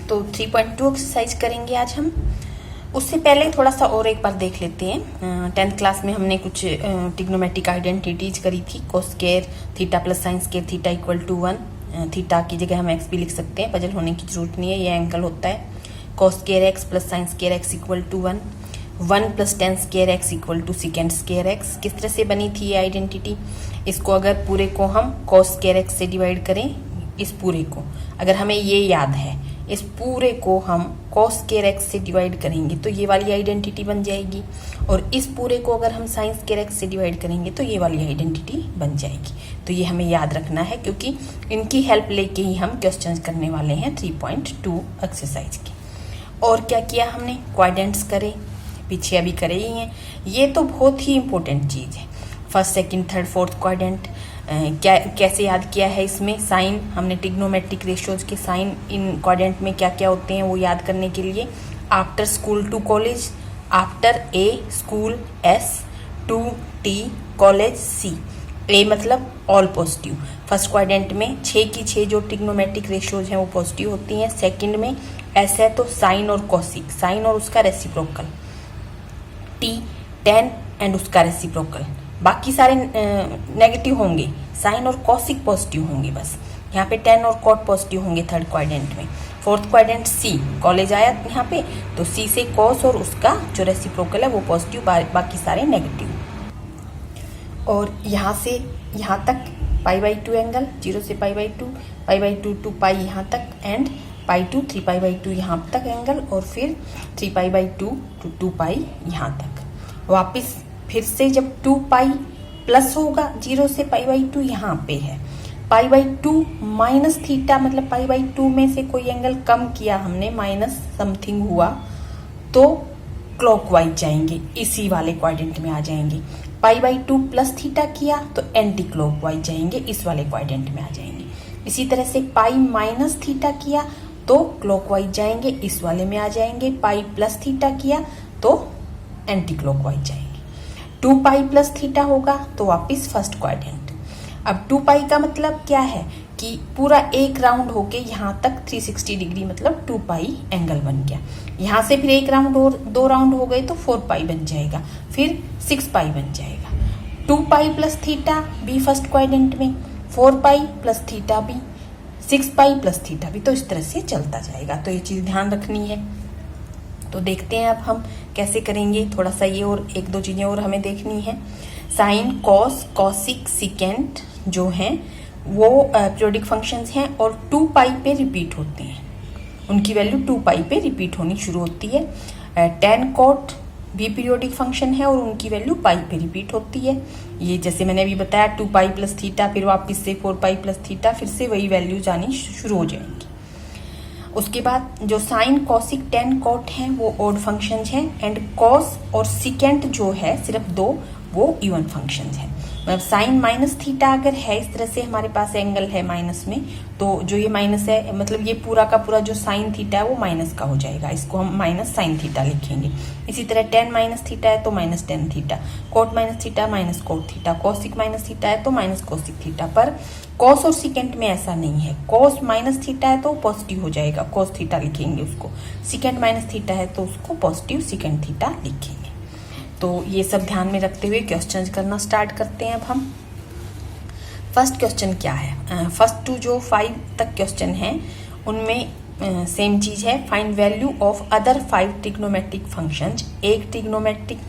तो 3.2 एक्सरसाइज करेंगे आज हम। उससे पहले थोड़ा सा और एक बार देख लेते हैं। 10th क्लास में हमने कुछ ट्रिग्नोमेट्रिक आइडेंटिटीज करी थी। Cos square theta plus sine square theta equal to 1। Theta की जगह हम एक्स भी लिख सकते हैं, पजल होने की जरूरत नहीं है, ये एंगल होता है। Cos square x plus sine square x equal to 1। 1 plus tan square x equal to secant square x. किस तरह से बनी थी ये आइडेंटिटी? इसको अगर पूरे को हम कोस स्क्वायर एक्स से डिवाइड करें, इस पूरे को अगर हमें ये याद है, इस पूरे को हम cos स्क्वायर एक्स से डिवाइड करेंगे तो ये वाली आइडेंटिटी बन जाएगी, और इस पूरे को अगर हम साइन स्क्वायर एक्स से डिवाइड करेंगे तो ये वाली आइडेंटिटी बन जाएगी। तो ये हमें याद रखना है, क्योंकि इनकी हेल्प लेके ही हम क्वेश्चंस करने वाले हैं 3.2 एक्सरसाइज के। और क्या किया हमने? क्वाड्रेंट्स करे, पीछे अभी करे ही हैं। ये तो बहुत ही इंपॉर्टेंट चीज़ है। First, second, third, fourth quadrant कैसे याद किया है? इसमें साइन, हमने ट्रिग्नोमेट्रिक रेशियोज के साइन इन क्वाड्रेंट में क्या क्या होते हैं वो याद करने के लिए after school to college, after A school S, to T college C. A मतलब ऑल पॉजिटिव। फर्स्ट क्वाड्रेंट में 6 की 6 जो ट्रिग्नोमेट्रिक रेशियोज हैं वो पॉजिटिव होती हैं। सेकंड में एस है तो साइन और कॉसिक, साइन और उसका रेसिप्रोकल। टी टेन एंड उसका रेसिप्रोकल। बाकी सारे नेगेटिव होंगे, साइन और कॉसिक पॉजिटिव होंगे बस। यहाँ पे टेन और कॉट पॉजिटिव होंगे थर्ड क्वाड्रेंट में। फोर्थ क्वाड्रेंट सी, कॉलेज आया यहाँ पे तो सी से कॉस और उसका जो रेसिप्रोकल है वो पॉजिटिव, बाकी सारे नेगेटिव। और यहाँ से यहाँ तक π/2 एंगल, 0 से π/2, π/2 टू पाई यहाँ तक, एंड π2 3π/2 यहाँ तक एंगल, और फिर 3π/2 टू 2π यहाँ तक। वापिस फिर से जब 2π प्लस होगा 0 से π/2 यहाँ पे है, π/2 माइनस थीटा, मतलब π/2 में से कोई एंगल कम किया हमने, माइनस समथिंग हुआ तो क्लॉकवाइज जाएंगे, इसी वाले क्वाड्रेंट में आ जाएंगे। π/2 प्लस थीटा किया तो एंटी क्लॉकवाइज जाएंगे, इस वाले क्वाड्रेंट में आ जाएंगे। इसी तरह से π माइनस थीटा किया तो क्लॉकवाइज जाएंगे, इस वाले में आ जाएंगे। π प्लस थीटा किया तो एंटी क्लॉकवाइज जाएंगे। 2π प्लस थीटा होगा तो वापिस फर्स्ट क्वाड्रेंट। अब 2π का मतलब क्या है कि पूरा एक राउंड होके यहाँ तक 360 डिग्री, मतलब 2π एंगल बन गया। यहाँ से फिर एक राउंड और 2 राउंड हो गए तो 4π बन जाएगा, फिर 6π बन जाएगा। 2π प्लस थीटा भी फर्स्ट क्वाड्रेंट में, 4π प्लस थीटा भी, 6π प्लस थीटा भी, तो इस तरह से चलता जाएगा। तो ये चीज़ ध्यान रखनी है। तो देखते हैं अब हम कैसे करेंगे। थोड़ा सा ये और एक दो चीज़ें और हमें देखनी है। साइन, कॉस, कॉसिक, सिकेंट जो हैं वो पीरियोडिक फंक्शंस हैं और 2π पे रिपीट होते हैं। उनकी वैल्यू 2π पे रिपीट होनी शुरू होती है। टेन कॉट भी पीरियोडिक फंक्शन है और उनकी वैल्यू π पे रिपीट होती है। ये जैसे मैंने अभी बताया 2π प्लस थीटा, फिर वापस से 4π प्लस थीटा, फिर से वही वैल्यूज आनी शुरू हो जाएंगी। उसके बाद जो साइन, कॉसिक, टेन, कॉट हैं वो ऑड फंक्शंस हैं, एंड कॉस और सिकेंट जो है सिर्फ 2 वो इवन फंक्शंस हैं। मतलब साइन माइनस थीटा अगर है, इस तरह से हमारे पास एंगल है माइनस में, तो जो ये माइनस है मतलब ये पूरा का पूरा जो साइन थीटा है वो माइनस का हो जाएगा, इसको हम माइनस साइन थीटा लिखेंगे। इसी तरह टेन माइनस थीटा है तो minus tan theta, cot minus theta minus cot theta, cosec minus theta है तो माइनस कॉसिक थीटा। पर कॉस और सिकेंट में ऐसा नहीं है। कॉस माइनस थीटा है तो पॉजिटिव हो जाएगा, कॉस थीटा लिखेंगे उसको। सिकेंट माइनस थीटा है तो उसको पॉजिटिव सिकेंट थीटा लिखेंगे। तो ये सब ध्यान में रखते हुए क्वेश्चन करना स्टार्ट करते हैं अब हम। फर्स्ट क्वेश्चन क्या है? फर्स्ट टू जो 5 तक क्वेश्चन है उनमें सेम चीज़ है। Find value of other 5 trigonometric functions. एक ट्रिग्नोमेट्रिक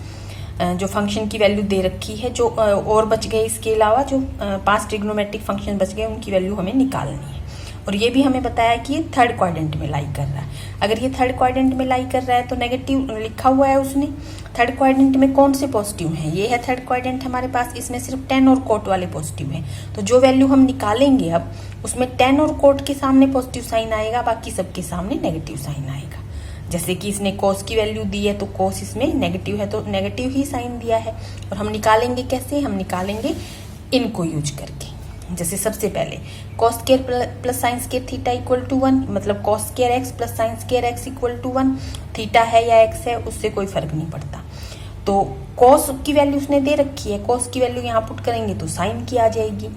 जो फंक्शन की वैल्यू दे रखी है, जो और बच गए, इसके अलावा जो 5 ट्रिग्नोमेट्रिक फंक्शन बच गए उनकी वैल्यू हमें निकालनी है। और ये भी हमें बताया कि ये थर्ड क्वाड्रेंट में लाई कर रहा है। अगर ये थर्ड क्वाड्रेंट में लाई कर रहा है तो नेगेटिव लिखा हुआ है उसने। थर्ड क्वाड्रेंट में कौन से पॉजिटिव हैं? ये है थर्ड क्वाड्रेंट हमारे पास, इसमें सिर्फ टेन और कोट वाले पॉजिटिव हैं। तो जो वैल्यू हम निकालेंगे अब उसमें टेन और कोट के सामने पॉजिटिव साइन आएगा, बाकी सबके सामने नेगेटिव साइन आएगा। जैसे कि इसने कोस की वैल्यू दी है तो कोस इसमें नेगेटिव है तो नेगेटिव ही साइन दिया है। और हम निकालेंगे कैसे? हम निकालेंगे इनको यूज करके। जैसे सबसे पहले cos square plus sine square theta equal to 1, मतलब cos square x plus sine square x equal to 1। Theta है या एक्स है उससे कोई फर्क नहीं पड़ता। तो कॉस की वैल्यू उसने दे रखी है, कॉस की वैल्यू यहाँ पुट करेंगे तो साइन की आ जाएगी।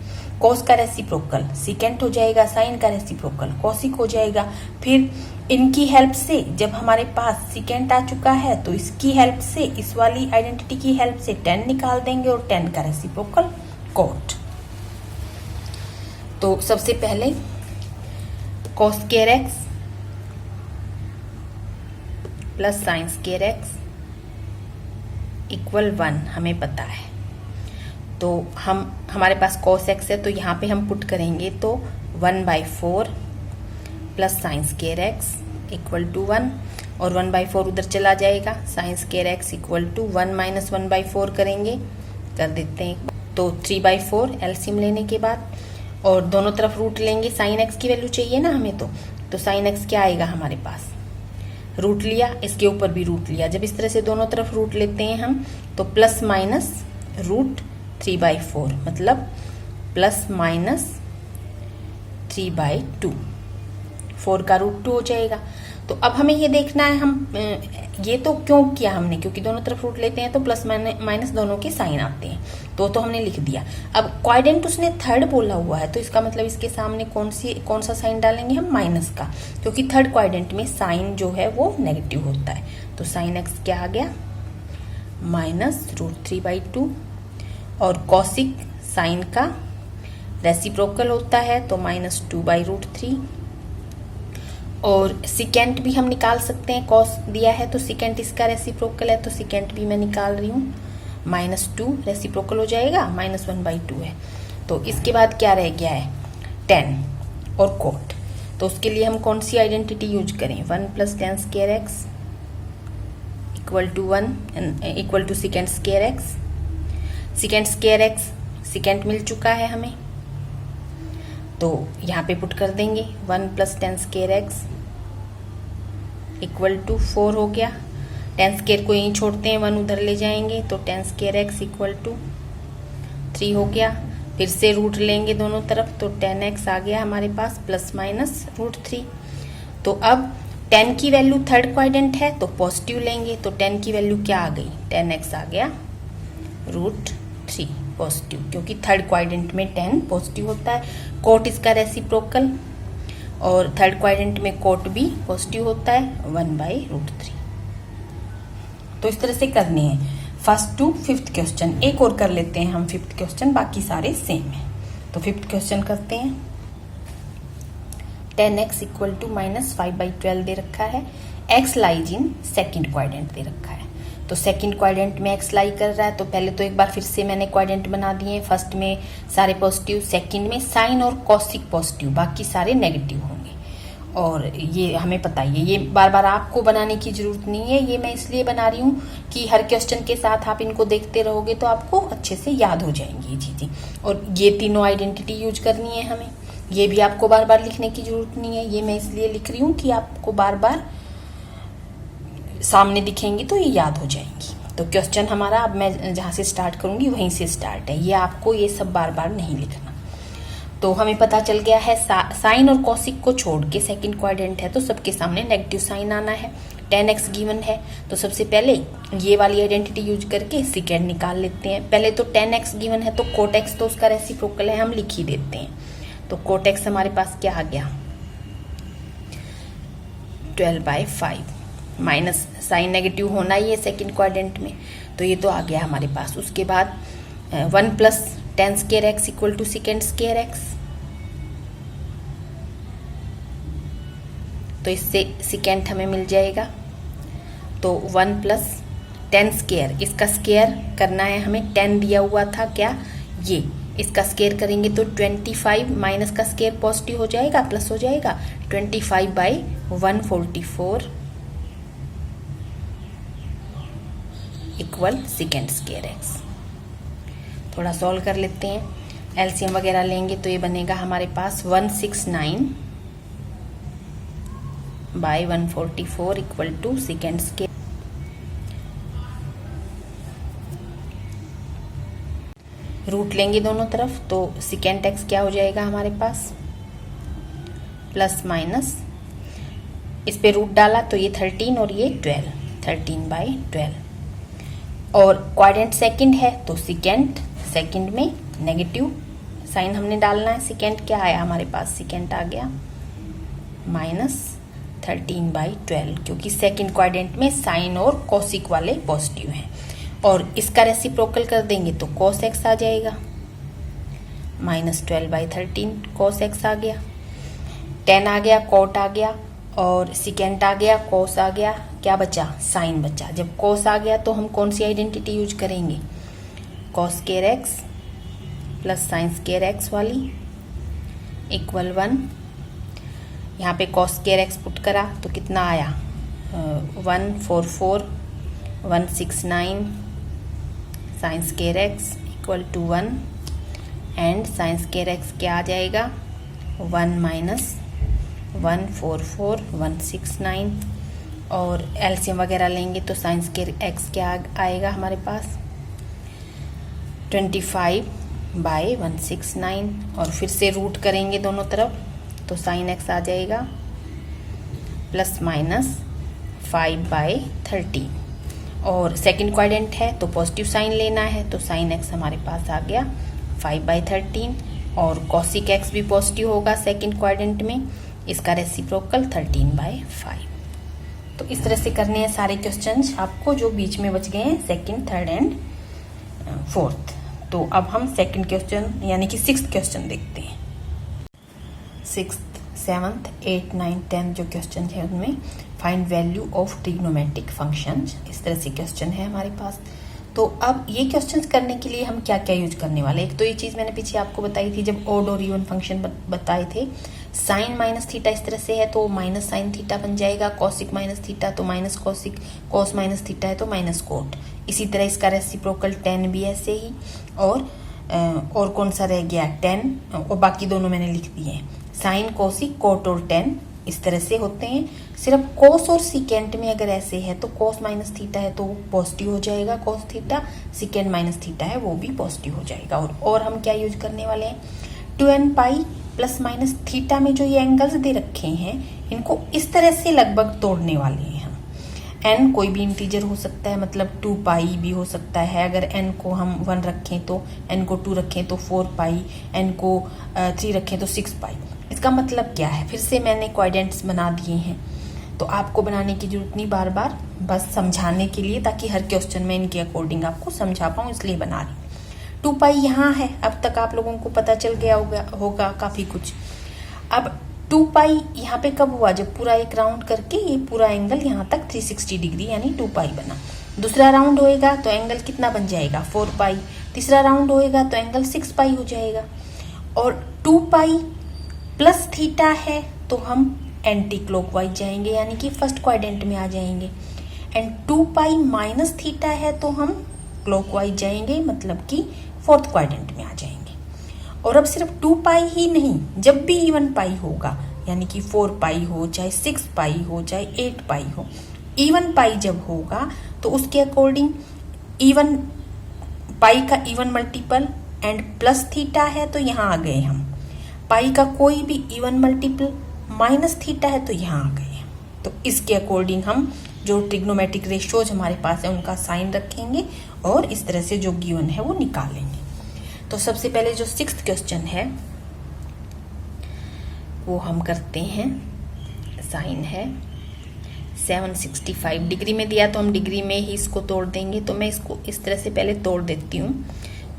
कॉस का रेसिप्रोकल सिकेंट हो जाएगा, साइन का रेसिप्रोकल कॉसिक हो जाएगा। फिर इनकी हेल्प से जब हमारे पास सिकेंट आ चुका है तो इसकी हेल्प से, इस वाली आइडेंटिटी की हेल्प से tan निकाल देंगे और tan का रेसिप्रोकल cot। तो सबसे पहले cos square x plus sine square x equal 1 हमें पता है। तो हमारे पास cos x है तो यहाँ पे हम पुट करेंगे तो 1/4 plus sine square x equal to 1 और 1/4 उधर चला जाएगा। Sine square x equal to 1 minus 1/4 करेंगे, कर देते हैं तो 3/4 एलसीएम लेने के बाद, और दोनों तरफ रूट लेंगे। साइन x की वैल्यू चाहिए ना हमें, तो साइन x क्या आएगा हमारे पास, रूट लिया, इसके ऊपर भी रूट लिया। जब इस तरह से दोनों तरफ रूट लेते हैं हम तो प्लस माइनस रूट 3/4 मतलब प्लस माइनस 3/2, 4 का रूट 2 हो जाएगा। तो अब हमें ये देखना है हम ये तो क्यों किया हमने, क्योंकि दोनों तरफ रूट लेते हैं तो प्लस माइनस दोनों के साइन आते हैं, तो हमने लिख दिया। अब क्वाड्रेंट उसने थर्ड बोला हुआ है तो इसका मतलब इसके सामने कौन सा साइन डालेंगे हम, माइनस का, क्योंकि थर्ड क्वाड्रेंट में साइन जो है वो नेगेटिव होता है। तो साइन एक्स क्या आ गया, माइनस रूट 3/2, और कॉसिक साइन का रेसिप्रोकल होता है तो माइनस 2/√3, और सिकेंट भी हम निकाल सकते हैं, कॉस दिया है तो सिकेंट इसका रेसिप्रोकल है तो सिकेंट भी मैं निकाल रही हूँ, -2 रेसिप्रोकल हो जाएगा, -1/2 है। तो इसके बाद क्या रह गया है, tan और cot। तो उसके लिए हम कौन सी आइडेंटिटी यूज करें, 1 plus tan square x equal to 1 equal to secant square x। Secant square x secant मिल चुका है हमें, तो यहाँ पे पुट कर देंगे 1 plus tan square x equal to 4 हो गया। tan स्क्वायर को यहीं छोड़ते हैं, 1 उधर ले जाएंगे तो tan square x equal to 3 हो गया। फिर से रूट लेंगे दोनों तरफ तो tan x आ गया हमारे पास प्लस माइनस √3। तो अब tan की वैल्यू थर्ड क्वाड्रेंट है तो पॉजिटिव लेंगे, तो tan की वैल्यू क्या आ गई, tan x आ गया √3 पॉजिटिव, क्योंकि थर्ड क्वाड्रेंट में tan पॉजिटिव होता है। cot इसका रेसिप्रोकल, और थर्ड क्वाड्रेंट में cot भी पॉजिटिव होता है 1/√3। तो इस तरह से करने हैं फर्स्ट टू फिफ्थ क्वेश्चन। एक और कर लेते हैं हम फिफ्थ क्वेश्चन, बाकी सारे सेम है। तो फिफ्थ क्वेश्चन करते हैं। tan x इक्वल टू -5/12 दे रखा है, x lies in second quadrant दे रखा है। तो सेकंड क्वाड्रेंट में x लाई कर रहा है, तो पहले तो एक बार फिर से मैंने क्वाड्रेंट बना दिए। फर्स्ट में सारे पॉजिटिव, सेकंड में साइन और कॉसिक पॉजिटिव, बाकी सारे नेगेटिव होंगे। और ये हमें पता ही है, ये बार बार आपको बनाने की जरूरत नहीं है, ये मैं इसलिए बना रही हूँ कि हर क्वेश्चन के साथ आप इनको देखते रहोगे तो आपको अच्छे से याद हो जाएंगी ये चीज़ें। और ये तीनों आइडेंटिटी यूज करनी है हमें, ये भी आपको बार बार लिखने की जरूरत नहीं है, ये मैं इसलिए लिख रही हूँ कि आपको बार बार सामने दिखेंगी तो ये याद हो जाएंगी। तो क्वेश्चन हमारा अब मैं जहाँ से स्टार्ट करूंगी वहीं से स्टार्ट है, ये आपको ये सब बार बार नहीं लिखना। तो हमें पता चल गया है साइन और कॉसिक को छोड़ के सेकंड क्वाड्रेंट है तो सबके सामने नेगेटिव साइन आना है। tan x गिवन है तो सबसे पहले ये वाली आइडेंटिटी यूज करके सिकेंड निकाल लेते हैं। पहले तो tan x गिवन है तो cot x तो उसका रेसिप्रोकल है, हम लिख ही देते हैं। तो cot x हमारे पास क्या आ गया, 12/5, माइनस साइन नेगेटिव होना ही है सेकेंड क्वाड्रेंट में, तो ये तो आ गया हमारे पास। उसके बाद 1 plus tan square x equal to secant square x, तो इससे सिकेंड हमें मिल जाएगा। तो 1 प्लस tan स्क्वायर, इसका स्क्वायर करना है हमें, tan दिया हुआ था क्या, ये इसका स्क्वायर करेंगे तो 25 माइनस का स्क्वायर पॉजिटिव हो जाएगा, प्लस हो जाएगा 25/144 इक्वल सिकेंड स्क्वायर x। थोड़ा सॉल्व कर लेते हैं, एलसीएम वगैरह लेंगे तो ये बनेगा हमारे पास 169/144 equal to secant square. Root लेंगे दोनों तरफ तो सिकेंड x क्या हो जाएगा हमारे पास, प्लस माइनस, इस पे रूट डाला तो ये 13 और ये 12, 13/12 और क्वाड्रेंट सेकंड है तो सेकंड में नेगेटिव साइन हमने डालना है। सेकंड क्या आया हमारे पास, सेकंड आ गया -13/12, क्योंकि सेकंड क्वाड्रेंट में साइन और कोसिक वाले पॉजिटिव हैं। और इसका रेसिप्रोकल कर देंगे तो cos x आ जाएगा, -12/13 cos x आ गया, tan आ गया, cot आ गया, और सेकेंड आ गया, cos आ गया, क्या बचा, साइन बचा। जब cos आ गया तो हम कौन सी आइडेंटिटी यूज करेंगे, cos square x plus sine square x वाली इक्वल 1। यहाँ पे cos स्क्वायर x पुट करा तो कितना आया, 144,169 sine square x equal to 1 and sine square x क्या आ जाएगा, 1 - 144,169, और एलसीएम वगैरह लेंगे तो साइन स्क्वायर x क्या आएगा हमारे पास, 25/169, और फिर से रूट करेंगे दोनों तरफ तो साइन x आ जाएगा ±5/13। और सेकंड क्वाड्रेंट है तो पॉजिटिव साइन लेना है, तो साइन x हमारे पास आ गया 5/13, और कॉसिक x भी पॉजिटिव होगा सेकंड क्वाड्रेंट में, इसका रेसिप्रोकल 13/5। तो इस तरह से करने हैं सारे क्वेश्चंस आपको जो बीच में बच गए हैं, सेकंड, थर्ड एंड फोर्थ। तो अब हम सेकंड क्वेश्चन यानी कि 6th क्वेश्चन देखते हैं। 6th, 7th, 8th, 9th, 10th जो क्वेश्चन है उनमें find value of trigonometric functions, इस तरह से क्वेश्चन है हमारे पास। तो अब ये क्वेश्चंस करने के लिए हम क्या क्या यूज करने वाले, एक तो ये चीज मैंने पीछे आपको बताई थी जब ऑड और इवन फंक्शन बताए थे, साइन माइनस थीटा इस तरह से है तो माइनस साइन थीटा बन जाएगा, कॉसिक माइनस थीटा तो minus cosec, cos minus theta है तो माइनस कोट। इसी तरह इसका रेसिप्रोकल टेन भी ऐसे ही, और कौन सा रह गया, टेन, और बाकी दोनों मैंने लिख दिए हैं, साइन, कोसिक, कोट और टेन इस तरह से होते हैं। सिर्फ कोस और सिकेंट में अगर ऐसे है तो कोस माइनस थीटा है तो पॉजिटिव हो जाएगा cos theta, secant minus theta है वो भी पॉजिटिव हो जाएगा। और हम क्या यूज करने वाले हैं, 2n pi plus minus theta में जो ये एंगल्स दे रखे हैं इनको इस तरह से लगभग तोड़ने वाले हैं हम। n कोई भी इंटीजर हो सकता है, मतलब 2 पाई भी हो सकता है, अगर n को हम 1 रखें तो, n को 2 रखें तो 4 पाई, n को 3 रखें तो 6 पाई। इसका मतलब क्या है, फिर से मैंने क्वाड्रेंट्स बना दिए हैं तो आपको बनाने की जरूरत नहीं बार बार, बस समझाने के लिए ताकि हर क्वेश्चन में इनके अकॉर्डिंग आपको समझा पाऊँ इसलिए बना रही हूँ। 2 पाई यहाँ है, अब तक आप लोगों को पता चल गया होगा काफी कुछ। अब 2 पाई यहाँ पे कब हुआ, जब पूरा एक राउंड करके ये पूरा एंगल यहाँ तक 360 डिग्री यानी 2 पाई बना। दूसरा राउंड होएगा तो एंगल कितना बन जाएगा, 4 पाई। तीसरा राउंड होएगा तो एंगल 6 पाई हो जाएगा। और 2 पाई प्लस थीटा है तो हम एंटी क्लॉकवाइज जाएंगे यानी कि फर्स्ट क्वाड्रेंट में आ जाएंगे, एंड 2 पाई माइनस थीटा है तो हम क्लॉकवाइज जाएंगे, मतलब कि फोर्थ क्वाड्रेंट में आ जाएंगे। और अब सिर्फ 2 पाई ही नहीं, जब भी इवन पाई होगा यानी कि 4 पाई हो चाहे 6 पाई हो चाहे 8 पाई हो, इवन पाई जब होगा तो उसके अकॉर्डिंग इवन पाई का even multiple and plus theta है तो यहाँ आ गए हम, पाई का कोई भी इवन मल्टीपल माइनस थीटा है तो यहाँ आ गए। तो इसके अकॉर्डिंग हम जो ट्रिग्नोमेट्रिक रेशियोज हमारे पास है उनका साइन रखेंगे और इस तरह से जो गिवन है वो निकालेंगे। तो सबसे पहले जो 6th क्वेश्चन है वो हम करते हैं, साइन है 765 डिग्री में दिया तो हम डिग्री में ही इसको तोड़ देंगे। तो मैं इसको इस तरह से पहले तोड़ देती हूँ,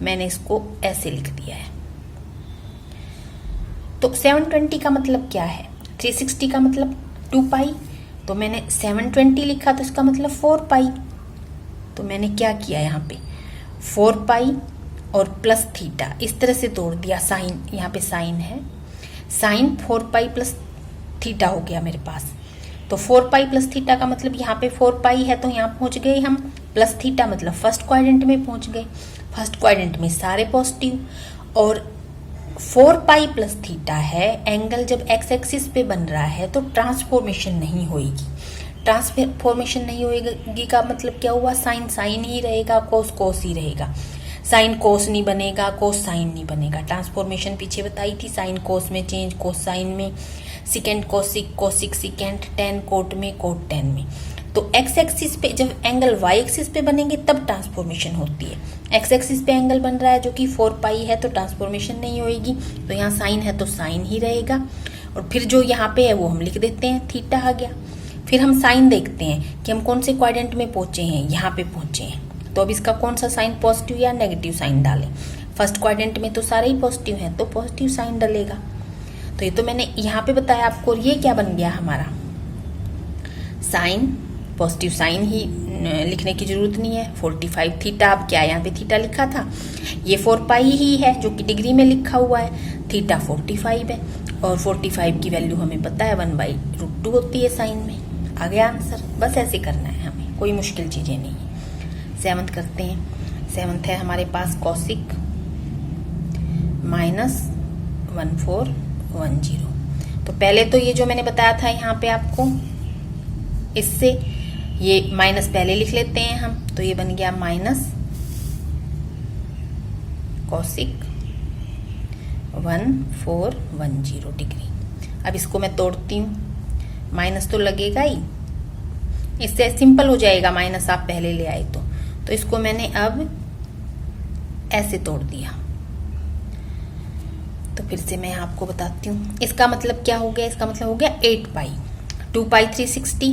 मैंने इसको ऐसे लिख दिया है। तो 720 का मतलब क्या है, 360 का मतलब 2 पाई, तो मैंने 720 लिखा तो इसका मतलब 4 पाई। तो मैंने क्या किया यहाँ पे 4 पाई और प्लस थीटा इस तरह से तोड़ दिया, साइन यहाँ पे साइन है, साइन 4 पाई प्लस थीटा हो गया मेरे पास। तो 4 पाई प्लस थीटा का मतलब यहाँ पे 4 पाई है तो यहाँ पहुंच गए हम, प्लस थीटा मतलब फर्स्ट क्वाड्रेंट में पहुंच गए, फर्स्ट क्वाड्रेंट में सारे पॉजिटिव। और 4 पाई प्लस थीटा है, एंगल जब एक्स एक्सिस पे बन रहा है तो ट्रांसफॉर्मेशन नहीं होगी। ट्रांसफॉर्मेशन नहीं होगी का मतलब क्या हुआ, साइन साइन ही रहेगा, कोस कोस ही रहेगा, साइन कोस नहीं बनेगा, कोस साइन नहीं बनेगा। ट्रांसफॉर्मेशन पीछे बताई थी, साइन कोस में चेंज, कोस साइन में, secant cosec, cosec secant, tan cot में, कोट टेन में। तो एक्स एक्सिस पे जब एंगल वाई एक्सिस पे बनेंगे तब ट्रांसफॉर्मेशन होती है। एक्स एक्सिस पे एंगल बन रहा है जो कि 4 पाई है, तो ट्रांसफॉर्मेशन नहीं होगी, तो यहाँ साइन है तो साइन ही रहेगा। और फिर जो यहाँ पे है वो हम लिख देते हैं, थीटा आ गया। फिर हम साइन देखते हैं कि हम कौन से क्वाड्रेंट में पहुंचे हैं, यहाँ पे पहुंचे हैं। तो अब इसका कौन सा साइन, पॉजिटिव या नेगेटिव साइन डालें। फर्स्ट क्वाड्रेंट में तो सारे ही पॉजिटिव हैं, तो पॉजिटिव साइन डलेगा। तो ये तो मैंने यहाँ पे बताया आपको। ये क्या बन गया हमारा साइन, पॉजिटिव साइन ही लिखने की जरूरत नहीं है। 45 थीटा, अब क्या यहाँ पे थीटा लिखा था, ये 4 पाई ही है जो कि डिग्री में लिखा हुआ है। थीटा 45 है और 45 की वैल्यू हमें पता है 1/√2 होती है साइन में। आ गया आंसर। बस ऐसे करना है हमें, कोई मुश्किल चीजें नहीं है। 7th करते हैं। 7th है हमारे पास कॉसिक -1410। तो पहले तो ये जो मैंने बताया था यहाँ पे आपको, इससे ये माइनस पहले लिख लेते हैं हम, तो ये बन गया माइनस कॉसिक 1410 डिग्री। अब इसको मैं तोड़ती हूँ, माइनस तो लगेगा ही, इससे सिंपल हो जाएगा, माइनस आप पहले ले आए तो इसको मैंने अब ऐसे तोड़ दिया। तो फिर से मैं आपको बताती हूँ इसका मतलब क्या हो गया। इसका मतलब हो गया 8 पाई, 2 पाई 360,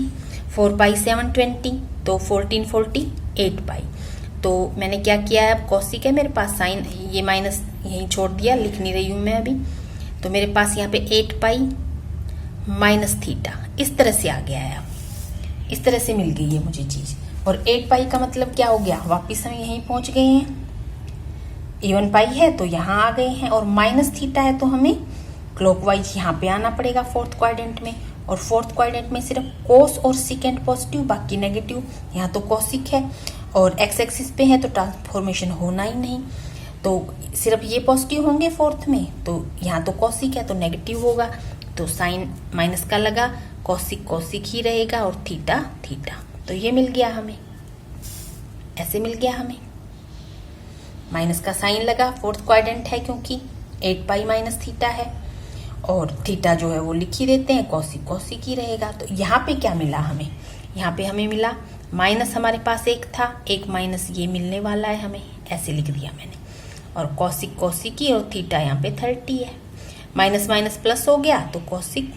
4 पाई 720, तो 1440 8 पाई। तो मैंने क्या किया है, अब कॉसिक है मेरे पास, साइन ये माइनस यहीं छोड़ दिया, लिख नहीं रही हूँ मैं अभी। तो मेरे पास यहाँ पे 8 पाई माइनस थीटा इस तरह से आ गया है। अब इस तरह से मिल गई है मुझे चीज। और 8 पाई का मतलब क्या हो गया, वापिस हम यहीं पहुंच गए हैं। इवन पाई है तो यहाँ आ गए हैं, और माइनस थीटा है तो हमें क्लॉकवाइज यहाँ पे आना पड़ेगा 4th क्वाड्रेंट में। और 4th क्वाड्रेंट में सिर्फ कोस और सिकेंड पॉजिटिव, बाकी नेगेटिव। यहाँ तो कॉसिक है और एक्स एक्सिस पे है तो ट्रांसफॉर्मेशन होना ही नहीं, तो सिर्फ ये पॉजिटिव होंगे 4th में। तो यहाँ तो कॉसिक है तो नेगेटिव होगा, तो साइन माइनस का लगा, कॉसिक कॉसिक ही रहेगा और थीटा थीटा। तो ये मिल गया हमें, ऐसे मिल गया हमें। माइनस का साइन लगा, 4th क्वाड्रेंट है क्योंकि 8 पाई माइनस थीटा है, और थीटा जो है वो लिख ही देते हैं, कॉसिक कॉसिक ही रहेगा। तो यहाँ पे क्या मिला हमें, यहाँ पे हमें मिला माइनस, हमारे पास एक था, एक माइनस ये मिलने वाला है हमें, ऐसे लिख दिया मैंने। और कॉसिक कॉसिक ही, और थीटा यहाँ पे 30 है, माइनस माइनस प्लस हो गया तो कॉसिक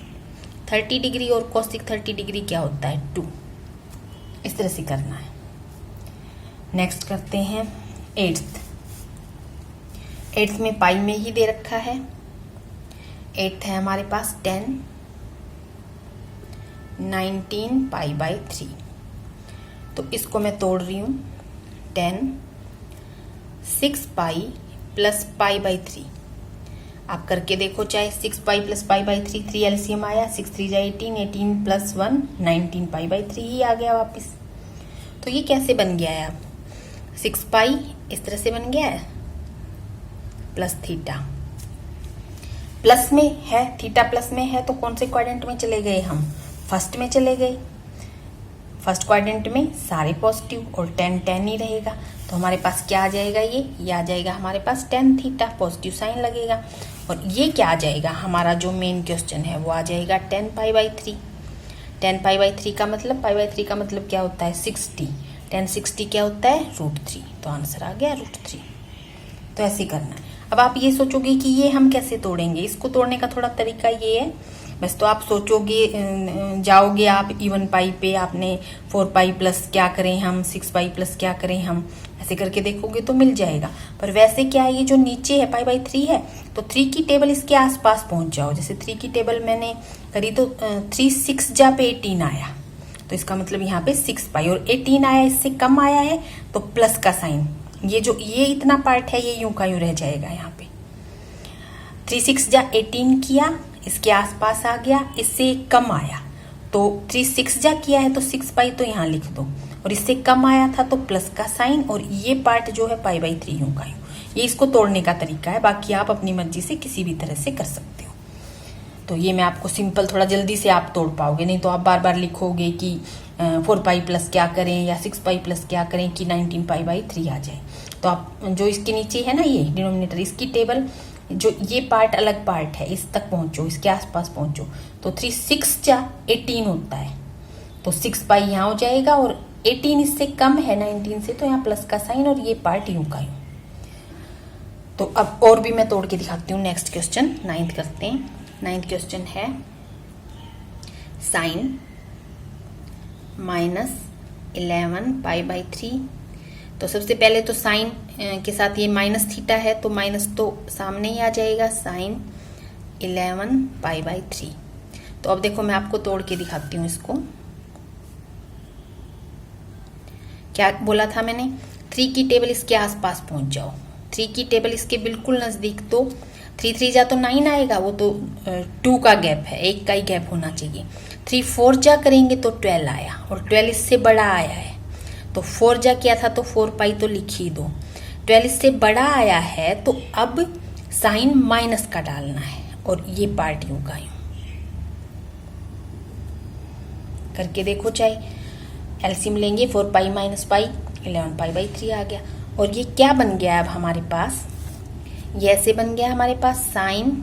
30 डिग्री, और कॉसिक 30 डिग्री क्या होता है 2। इस तरह से करना है। नेक्स्ट करते हैं 8th। 8th में पाई में ही दे रखा है। 8th है हमारे पास 10 19 पाई/3। तो इसको मैं तोड़ रही हूँ, 10 6 पाई प्लस पाई/3। आप करके देखो, चाहे 6 पाई प्लस पाई/3, 3 एलसीएम आया, 6 3 18, 18 प्लस 1 19 पाई/3 ही आ गया वापस। तो ये कैसे बन गया है, अब 6 पाई इस तरह से बन गया है, प्लस थीटा प्लस में है, थीटा प्लस में है, तो कौन से क्वाड्रेंट में चले गए हम, फर्स्ट में चले गए। फर्स्ट क्वाड्रेंट में सारे पॉजिटिव और 10 10 ही रहेगा, तो हमारे पास क्या आ जाएगा, ये आ जाएगा हमारे पास 10 थीटा, पॉजिटिव साइन लगेगा। और ये क्या आ जाएगा, हमारा जो मेन क्वेश्चन है वो आ जाएगा 10 पाई/3। 10 पाई/3 का मतलब, पाई/3 का मतलब क्या होता है 60, 10 60 क्या होता है √3, तो आंसर आ गया √3। तो ऐसे करना है। अब आप ये सोचोगे कि ये हम कैसे तोड़ेंगे, इसको तोड़ने का थोड़ा तरीका ये है, बस तो आप सोचोगे, जाओगे आप इवन पाई पे, आपने 4 पाई प्लस क्या करें हम, 6 पाई प्लस क्या करें हम, ऐसे करके देखोगे तो मिल जाएगा। पर वैसे क्या है, ये जो नीचे है पाई/3 है, तो 3 की टेबल इसके आसपास पहुंच जाओ। जैसे 3 की टेबल मैंने करी तो 3 6 जा पे 18 आया, तो इसका मतलब यहाँ पे 6 पाई, और 18 आया, इससे कम आया है तो प्लस का साइन, ये जो ये इतना पार्ट है ये यूं का यूं रह जाएगा। यहाँ पे 3 6 जा 18 किया, इसके आसपास आ गया, इससे कम आया तो 3 6 जा किया है तो 6 पाई तो यहाँ लिख दो, और इससे कम आया था तो प्लस का साइन, और ये पार्ट जो है पाई/3 यूं का यूं। ये इसको तोड़ने का तरीका है, बाकी आप अपनी मर्जी से किसी भी तरह से कर सकते हो। तो ये मैं आपको सिंपल, थोड़ा जल्दी से आप तोड़ पाओगे, नहीं तो आप बार बार लिखोगे कि 4 पाई प्लस क्या करें या 6 पाई प्लस क्या करें कि 19 पाई/3 आ जाए। तो आप जो इसके नीचे है ना, ये डिनोमिनेटर, इसकी टेबल, जो ये पार्ट अलग पार्ट है, इस तक पहुंचो, इसके आसपास पहुंचो। तो 3 6 जा 18 होता है, तो 6 पाई यहाँ हो जाएगा और 18 इससे कम है 19 से, तो यहाँ प्लस का साइन और ये पार्ट यूं का यूं। तो अब और भी मैं तोड़ के दिखाती हूँ। नेक्स्ट क्वेश्चन 9th करते हैं। 9th क्वेश्चन है साइन -11 पाई बाई 3। तो सबसे पहले तो साइन के साथ ये माइनस थीटा है, तो माइनस तो सामने ही आ जाएगा, साइन 11 पाई बाई 3। तो अब देखो मैं आपको तोड़ के दिखाती हूँ इसको। क्या बोला था मैंने, 3 की टेबल इसके आसपास पहुंच जाओ। 3 की टेबल इसके बिल्कुल नजदीक, तो 3 3 जा तो 9 आएगा, वो तो 2 का गैप है, 1 का ही गैप होना चाहिए। 3 4 जा करेंगे तो 12 आया, और 12 इससे बड़ा आया है, तो 4 जा किया था तो 4 पाई तो लिख ही दो। 12 इससे बड़ा आया है, तो अब साइन माइनस का डालना है, और ये पार्ट यूं का यूं करके देखो। चाहे एलसीएम लेंगे, 4 pi minus pi 11 pi by 3 आ गया। और ये क्या बन गया अब हमारे पास, ये ऐसे बन गया हमारे पास साइन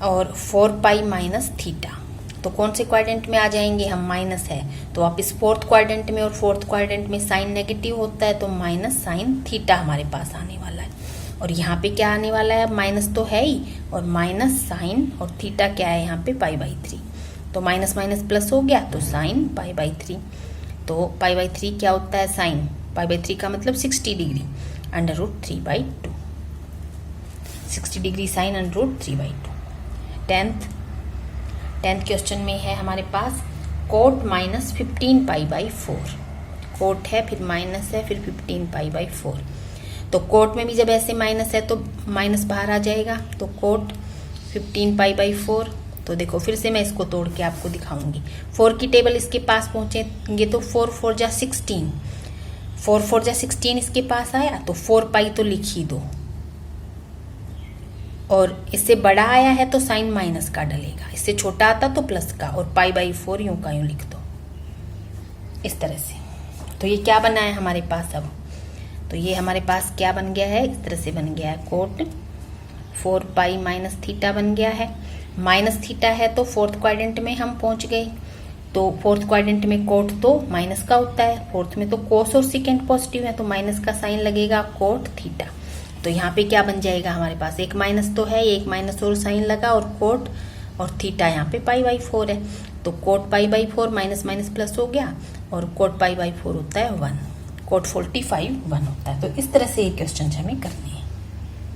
और 4 पाई माइनस थीटा। तो कौन से क्वाड्रेंट में आ जाएंगे हम, माइनस है तो आप इस 4th क्वाड्रेंट में, और 4th क्वाड्रेंट में साइन नेगेटिव होता है, तो माइनस साइन थीटा हमारे पास आने वाला है। और यहाँ पे क्या आने वाला है, माइनस तो है ही, और माइनस साइन और थीटा क्या है यहाँ पे पाई बाई 3। तो माइनस माइनस प्लस हो गया, तो साइन पाई बाई 3। तो पाई बाई 3 क्या होता है, साइन पाई बाई 3 का मतलब 60 degree, under root 3/2। 60 degree sine under root 3/2। 10th question में है हमारे पास कोट -15 पाई बाई 4। कोट है, फिर माइनस है, फिर 15 पाई बाई 4। तो कोट में भी जब ऐसे माइनस है तो माइनस बाहर आ जाएगा, तो कोट 15 पाई बाई 4। तो देखो फिर से मैं इसको तोड़ के आपको दिखाऊंगी। 4 की टेबल इसके पास पहुंचेंगे तो 4 4 जा 16, 4 4 जा 16 इसके पास आया, तो 4 पाई तो लिख ही दो, और इससे बड़ा आया है तो साइन माइनस का डलेगा, इससे छोटा आता तो प्लस का, और पाई बाई 4 यूं का यूं लिख दो इस तरह से। तो ये क्या बना है हमारे पास अब, तो ये हमारे पास क्या बन गया है, इस तरह से बन गया है, कोट 4 पाई माइनस थीटा बन गया है। माइनस थीटा है तो 4th क्वाड्रेंट में हम पहुंच गए, तो 4th क्वाड्रेंट में कोट तो माइनस का होता है, 4th में तो कोस और सेकेंड पॉजिटिव है, तो माइनस का साइन लगेगा, कोट थीटा। तो यहाँ पे क्या बन जाएगा हमारे पास, एक माइनस तो है, एक माइनस और साइन लगा, और कोट और थीटा यहाँ पे पाई बाई 4 है, तो coat pi by 4 minus minus plus हो गया, और कोट पाई बाई 4 होता है 1, कोट 45 1 होता है। तो इस तरह से ये क्वेश्चन हमें करनी है।